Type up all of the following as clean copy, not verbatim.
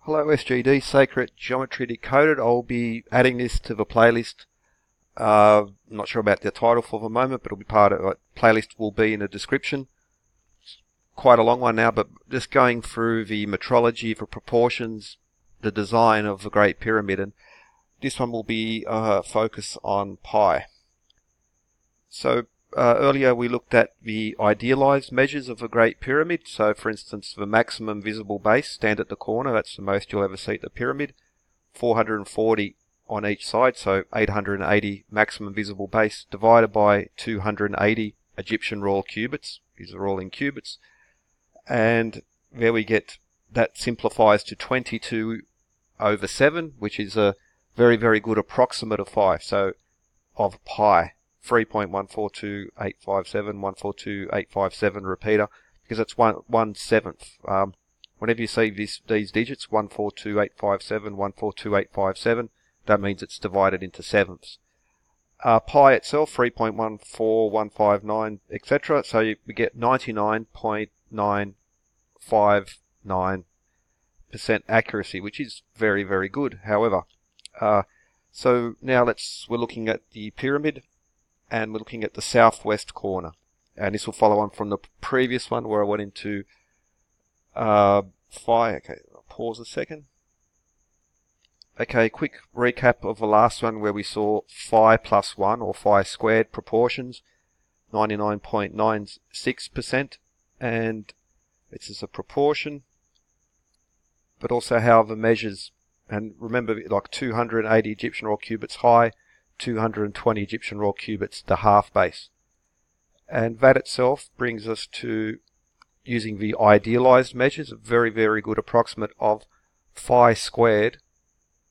Hello SGD, Sacred Geometry Decoded. I'll be adding this to the playlist. I'm not sure about the title for the moment, but it'll be part of it. Playlist will be in the description. Quite a long one now, but just going through the metrology, the proportions, the design of the Great Pyramid, and this one will be focus on pi. So earlier we looked at the idealized measures of the Great Pyramid. So for instance, the maximum visible base, stand at the corner, that's the most you'll ever see at the pyramid. 440 on each side, so 880 maximum visible base divided by 280 Egyptian royal cubits. These are all in cubits. And there we get, that simplifies to 22/7, which is a very, very good approximate of 5. So of pi. 3.142857, 142857 repeater, because it's 1/7. Whenever you see these digits, 142857, 142857, that means it's divided into sevenths. Pi itself, 3.14159, etc. So we get 99.959% accuracy, which is very, very good. However, so now we're looking at the pyramid, and we're looking at the southwest corner, and this will follow on from the previous one where I went into phi. Okay, I'll pause a second. Okay, quick recap of the last one where we saw phi plus 1 or phi squared proportions, 99.96%, and this is a proportion, but also how the measures, and remember, like 280 Egyptian royal cubits high, 220 Egyptian royal cubits the half base. And that itself brings us to using the idealized measures, a very, very good approximate of phi squared,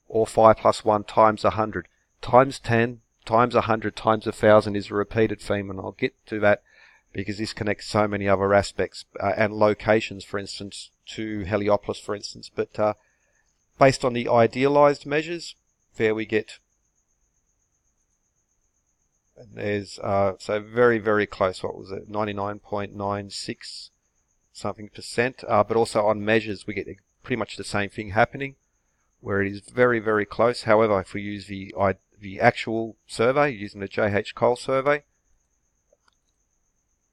or phi plus 1 times 100, times 10, times 100, times 1,000 is a repeated theme, and I'll get to that because this connects so many other aspects and locations, for instance, to Heliopolis, for instance. But based on the idealized measures, there we get, and there's so very, very close. What was it? 99.96 something percent. But also on measures, we get pretty much the same thing happening, where it is very, very close. However, if we use the actual survey, using the J.H. Cole survey,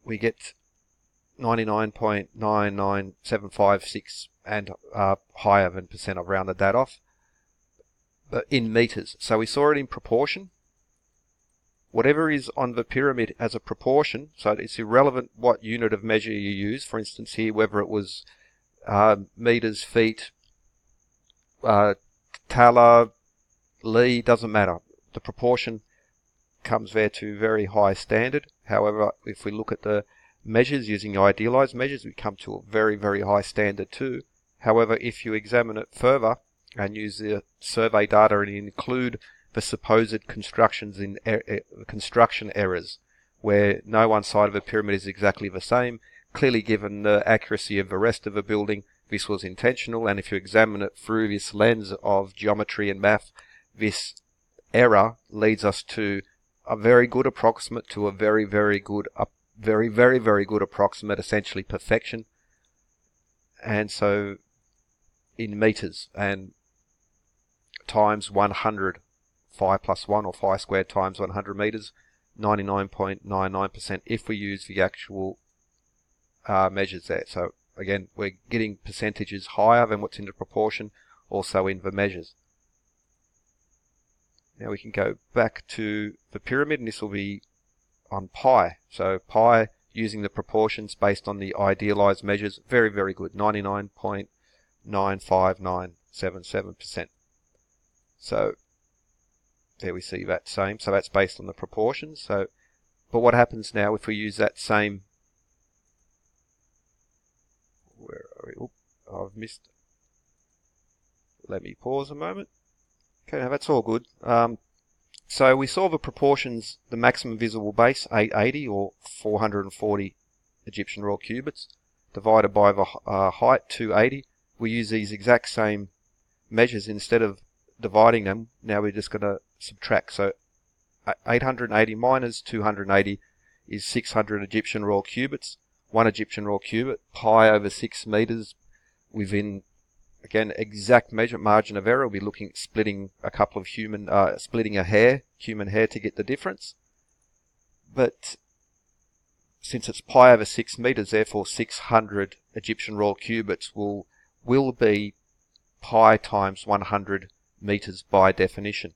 we get 99.99756 and higher than percent. I've rounded that off. But in meters. So we saw it in proportion. Whatever is on the pyramid as a proportion, so it's irrelevant what unit of measure you use. For instance here, whether it was meters, feet, thaler, li, doesn't matter. The proportion comes there to very high standard. However, if we look at the measures using idealized measures, we come to a very, very high standard too. However, if you examine it further and use the survey data and include the supposed construction errors, where no one side of a pyramid is exactly the same. Clearly, given the accuracy of the rest of the building, this was intentional, and if you examine it through this lens of geometry and math, this error leads us to a very good approximate to a very, very good, very, very, very good approximate, essentially perfection. And so in meters and times 100, phi plus 1 or phi squared times 100 meters, 99.99% if we use the actual measures there. So again, we're getting percentages higher than what's in the proportion, also in the measures. Now we can go back to the pyramid, and this will be on pi. So pi using the proportions based on the idealized measures, very, very good, 99.95977%. So there we see that same. So that's based on the proportions. So, but what happens now if we use that same? Where are we? Oop, I've missed. Let me pause a moment. Okay, now that's all good. So we saw the proportions, the maximum visible base, 880 or 440 Egyptian royal cubits, divided by the height, 280. We use these exact same measures instead of dividing them. Now we're just going to subtract. So 880 minus 280 is 600 Egyptian royal cubits. 1 Egyptian royal cubit, pi over 6 meters within again, exact measure margin of error. We'll be looking at splitting a couple of human hair to get the difference. But since it's pi over 6 meters, therefore 600 Egyptian royal cubits will be pi times 100 meters by definition.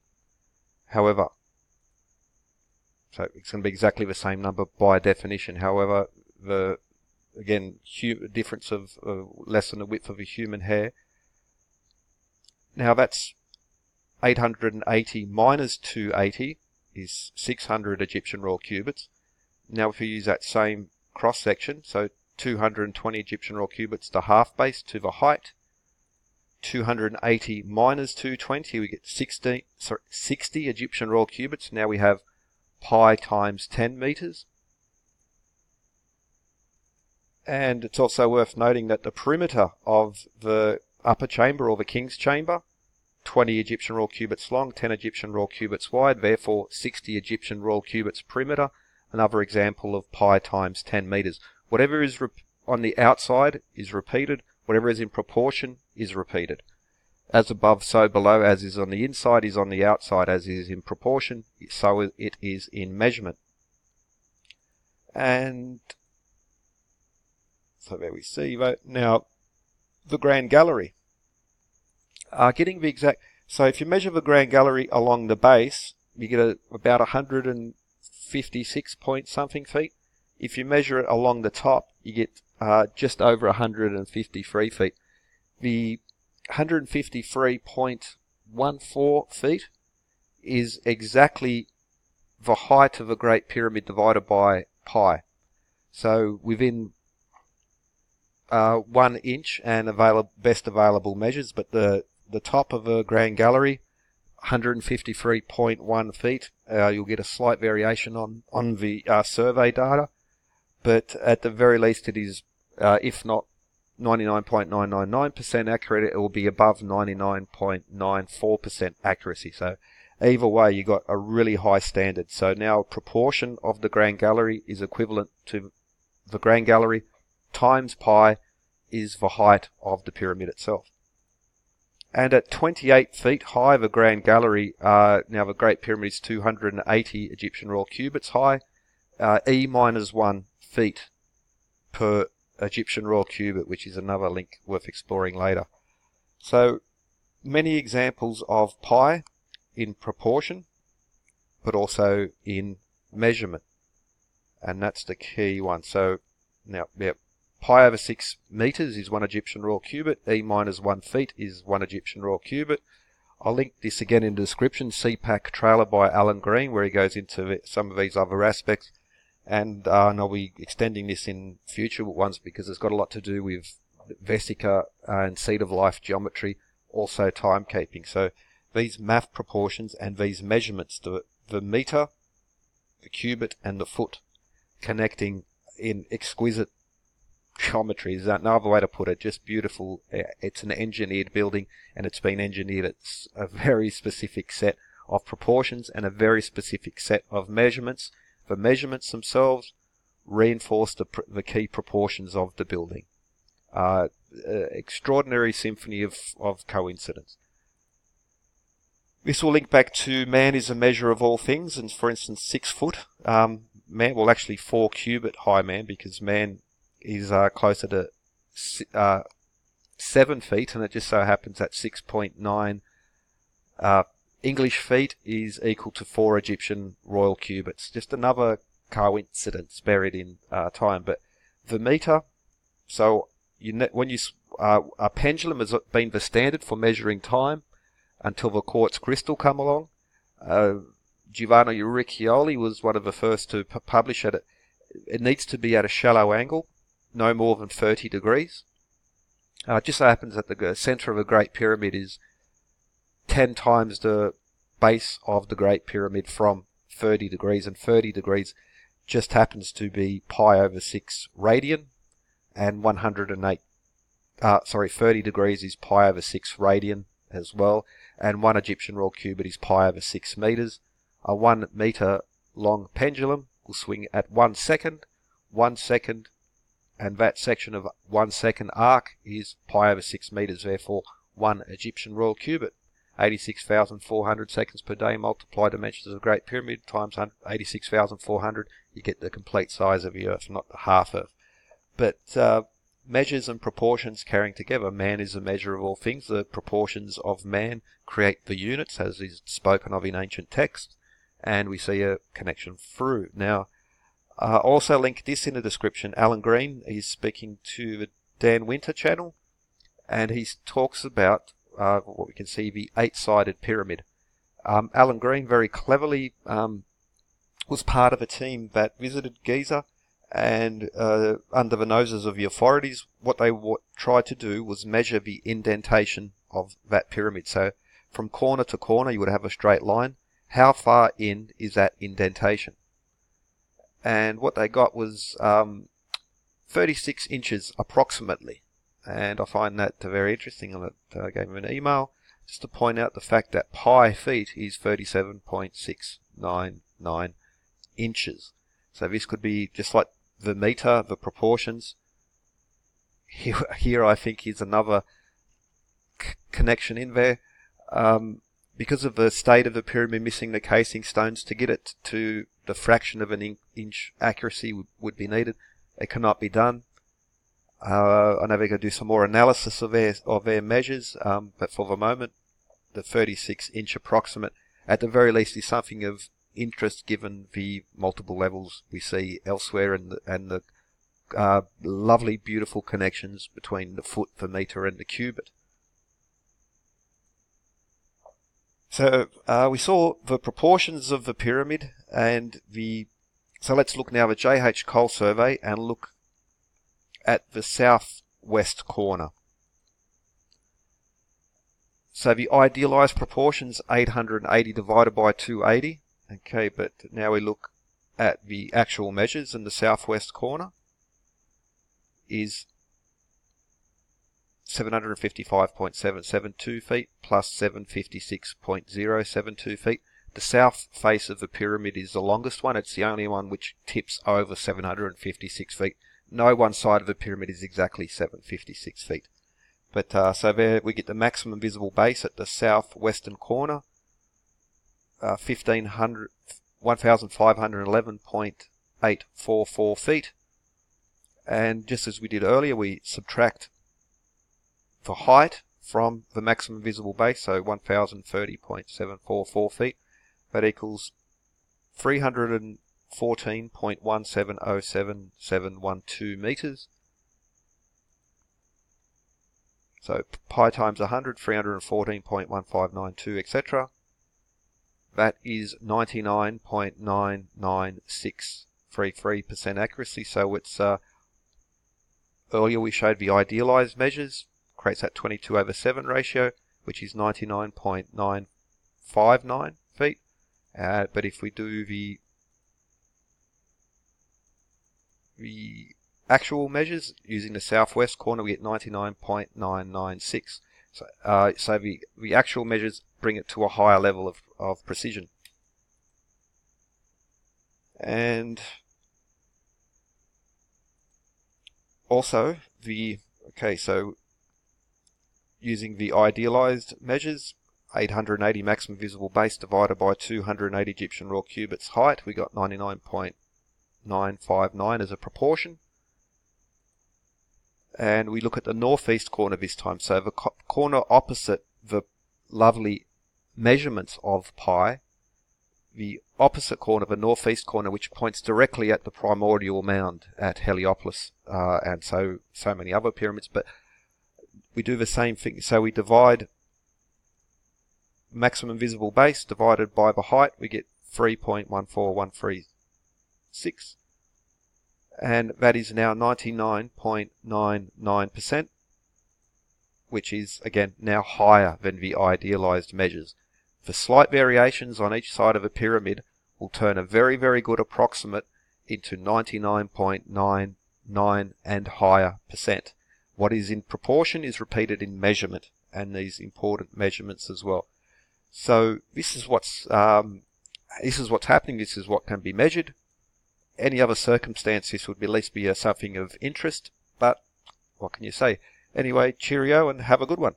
However, so it's going to be exactly the same number by definition. However, the difference of less than the width of a human hair. Now that's 880 minus 280 is 600 Egyptian royal cubits. Now if we use that same cross section, so 220 Egyptian royal cubits to half base to the height. 280 minus 220, we get 60 Egyptian royal cubits. Now we have pi times 10 meters. And it's also worth noting that the perimeter of the upper chamber, or the king's chamber, 20 Egyptian royal cubits long, 10 Egyptian royal cubits wide, therefore 60 Egyptian royal cubits perimeter. Another example of pi times 10 meters. Whatever is on the outside is repeated. Whatever is in proportion is repeated. As above, so below. As is on the inside is on the outside. As is in proportion, so it is in measurement. And so there we see that. Now, the Grand Gallery. Getting the exact. So if you measure the Grand Gallery along the base, you get about 156 point something feet. If you measure it along the top, you get just over 153 feet. The 153.14 feet is exactly the height of a Great Pyramid divided by pi. So within 1 inch and best available measures, but the top of a Grand Gallery, 153.1 feet. You'll get a slight variation on the survey data, but at the very least it is, if not 99.999% accurate, it will be above 99.94% accuracy. So either way, you got a really high standard. So now proportion of the Grand Gallery is equivalent to the Grand Gallery times pi is the height of the pyramid itself. And at 28 feet high, the Grand Gallery, now the Great Pyramid is 280 Egyptian royal cubits high, E minus 1 feet per Egyptian royal cubit, which is another link worth exploring later. So many examples of pi in proportion, but also in measurement. And that's the key one. So now, pi over 6 meters is 1 Egyptian royal cubit. E minus 1 feet is 1 Egyptian royal cubit. I'll link this again in the description. CPAC trailer by Alan Green, where he goes into some of these other aspects. And I'll be extending this in future ones because it's got a lot to do with vesica and seed of life geometry, also timekeeping. So these math proportions and these measurements, the meter, the cubit, and the foot, connecting in exquisite geometry is another way to put it. Just beautiful. It's an engineered building, and it's been engineered. It's a very specific set of proportions and a very specific set of measurements. The measurements themselves reinforce the key proportions of the building. Extraordinary symphony of coincidence. This will link back to man is a measure of all things, and for instance 6 foot man, well actually 4 cubit high man, because man is closer to 7 feet, and it just so happens that 6.9 English feet is equal to 4 Egyptian royal cubits. Just another coincidence buried in time. But the meter, so a pendulum has been the standard for measuring time until the quartz crystal come along. Giovanni Uriccioli was one of the first to publish it. It needs to be at a shallow angle, no more than 30 degrees. Just so happens that the center of a Great Pyramid is 10 times the base of the Great Pyramid from 30 degrees, and 30 degrees just happens to be pi over 6 radian, and 30 degrees is pi over 6 radian as well, and 1 Egyptian royal cubit is pi over 6 meters. A 1 meter long pendulum will swing at 1 second, and that section of 1 second arc is pi over 6 meters. Therefore, 1 Egyptian royal cubit. 86,400 seconds per day, multiply dimensions of the Great Pyramid times 86,400, you get the complete size of the Earth, not the half Earth. But measures and proportions carrying together. Man is a measure of all things. The proportions of man create the units, as is spoken of in ancient texts, and we see a connection through. Now, also link this in the description. Alan Green is speaking to the Dan Winter channel, and he talks about what we can see, the 8-sided pyramid. Alan Green very cleverly was part of a team that visited Giza, and under the noses of the authorities, what they tried to do was measure the indentation of that pyramid. So from corner to corner you would have a straight line. How far in is that indentation? And what they got was 36 inches approximately. And I find that very interesting. I gave him an email just to point out the fact that pi feet is 37.699 inches. So this could be just like the meter, the proportions. Here I think is another connection in there. Because of the state of the pyramid missing the casing stones, to get it to the fraction of an inch accuracy would be needed. It cannot be done. I know they're going to do some more analysis of their measures, but for the moment, the 36-inch approximate, at the very least, is something of interest given the multiple levels we see elsewhere and the lovely, beautiful connections between the foot, the meter, and the cubit. So we saw the proportions of the pyramid, and so let's look now at the J.H. Cole survey and look at the southwest corner. So the idealized proportions, 880 divided by 280. Okay, but now we look at the actual measures, in the southwest corner is 755.772 feet plus 756.072 feet. The south face of the pyramid is the longest one. It's the only one which tips over 756 feet. No one side of the pyramid is exactly 756 feet. But so there we get the maximum visible base at the southwestern corner, 1,511.844 feet. And just as we did earlier, we subtract the height from the maximum visible base, so 1,030.744 feet. That equals 314.1707712 meters. So pi times 100, 314.1592, etc. That is 99.99633% accuracy. So it's earlier we showed the idealized measures, creates that 22/7 ratio, which is 99.959 feet. But if we do the actual measures using the southwest corner, we get 99.996. So the actual measures bring it to a higher level of precision. And also so using the idealized measures, 880 maximum visible base divided by 280 Egyptian raw cubits height, we got 99.959 as a proportion. And we look at the northeast corner this time, so the corner opposite the lovely measurements of pi, the opposite corner, the northeast corner, which points directly at the primordial mound at Heliopolis, and so many other pyramids. But we do the same thing, so we divide maximum visible base divided by the height, we get 3.14136, and that is now 99.99%, which is again now higher than the idealized measures. The slight variations on each side of a pyramid will turn a very, very good approximate into 99.99 and higher percent. What is in proportion is repeated in measurement, and these important measurements as well. So this is what's happening. This is what can be measured. Any other circumstance, this would at least be something of interest. But what can you say? Anyway, cheerio and have a good one.